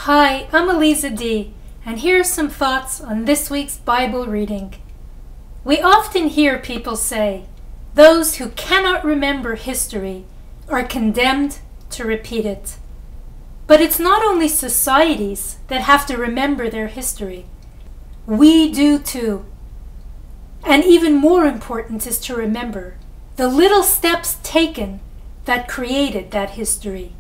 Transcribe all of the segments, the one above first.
Hi, I'm Aliza D, and here are some thoughts on this week's Bible reading. We often hear people say, those who cannot remember history are condemned to repeat it. But it's not only societies that have to remember their history. We do too. And even more important is to remember the little steps taken that created that history.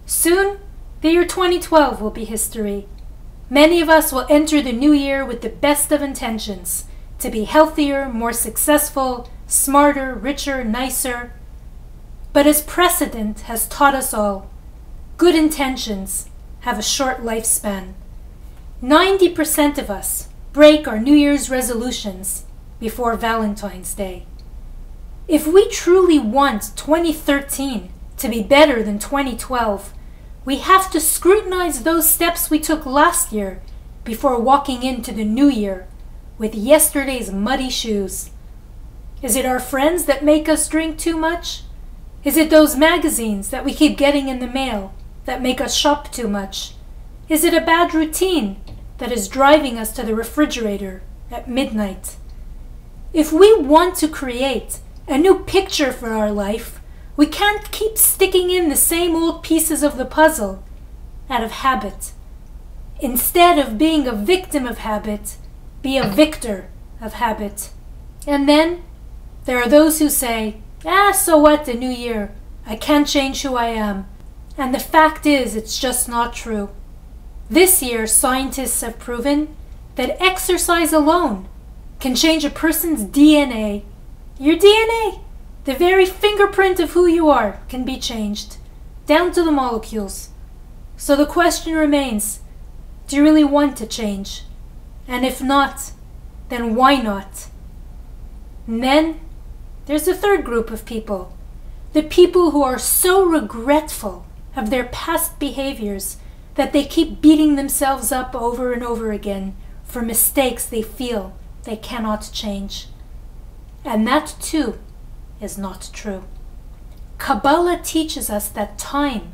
Soon, the year 2012 will be history. Many of us will enter the new year with the best of intentions to be healthier, more successful, smarter, richer, nicer. But as precedent has taught us all, good intentions have a short lifespan. 90% of us break our New Year's resolutions before Valentine's Day. If we truly want 2013 to be better than 2012, we have to scrutinize those steps we took last year before walking into the new year with yesterday's muddy shoes. Is it our friends that make us drink too much? Is it those magazines that we keep getting in the mail that make us shop too much? Is it a bad routine that is driving us to the refrigerator at midnight? If we want to create a new picture for our life, we can't keep sticking in the same old pieces of the puzzle out of habit. Instead of being a victim of habit, be a victor of habit. And then there are those who say, so what, the new year? I can't change who I am. And the fact is, it's just not true. This year, scientists have proven that exercise alone can change a person's DNA. Your DNA, the very fingerprint of who you are, can be changed, down to the molecules. So the question remains, do you really want to change? And if not, then why not? And then there's a third group of people, the people who are so regretful of their past behaviors that they keep beating themselves up over and over again for mistakes they feel they cannot change. And that too is not true. Kabbalah teaches us that time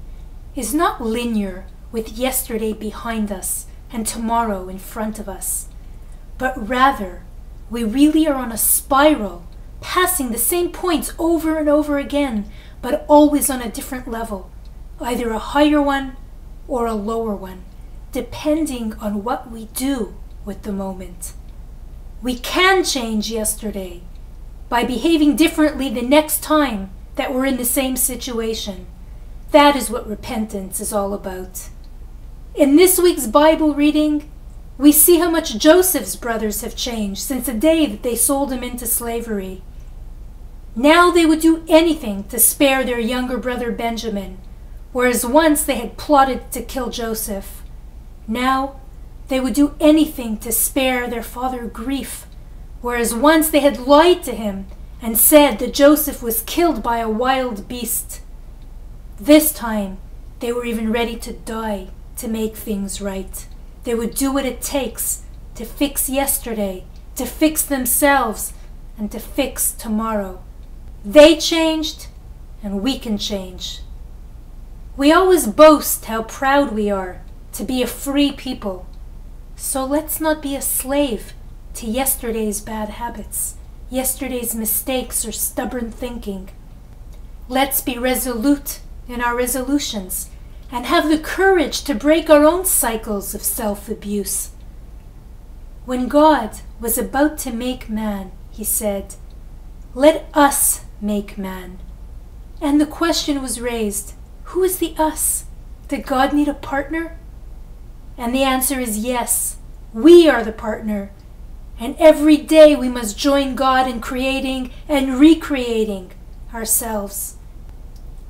is not linear with yesterday behind us and tomorrow in front of us, but rather we really are on a spiral, passing the same points over and over again, but always on a different level, either a higher one or a lower one, depending on what we do with the moment. We can change yesterday by behaving differently the next time that we're in the same situation. That is what repentance is all about. In this week's Bible reading, we see how much Joseph's brothers have changed since the day that they sold him into slavery. Now they would do anything to spare their younger brother Benjamin, whereas once they had plotted to kill Joseph. Now they would do anything to spare their father grief, whereas once they had lied to him and said that Joseph was killed by a wild beast. This time, they were even ready to die to make things right. They would do what it takes to fix yesterday, to fix themselves, and to fix tomorrow. They changed, and we can change. We always boast how proud we are to be a free people. So let's not be a slave to yesterday's bad habits, yesterday's mistakes or stubborn thinking. Let's be resolute in our resolutions and have the courage to break our own cycles of self-abuse. When God was about to make man, he said, "Let us make man." And the question was raised, who is the us? Did God need a partner? And the answer is yes, we are the partner. And every day we must join God in creating and recreating ourselves.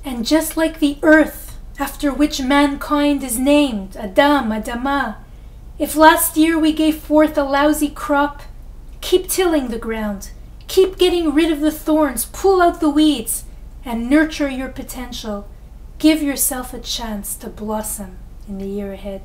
And just like the earth after which mankind is named, Adam, Adama, if last year we gave forth a lousy crop, keep tilling the ground, keep getting rid of the thorns, pull out the weeds, and nurture your potential. Give yourself a chance to blossom in the year ahead.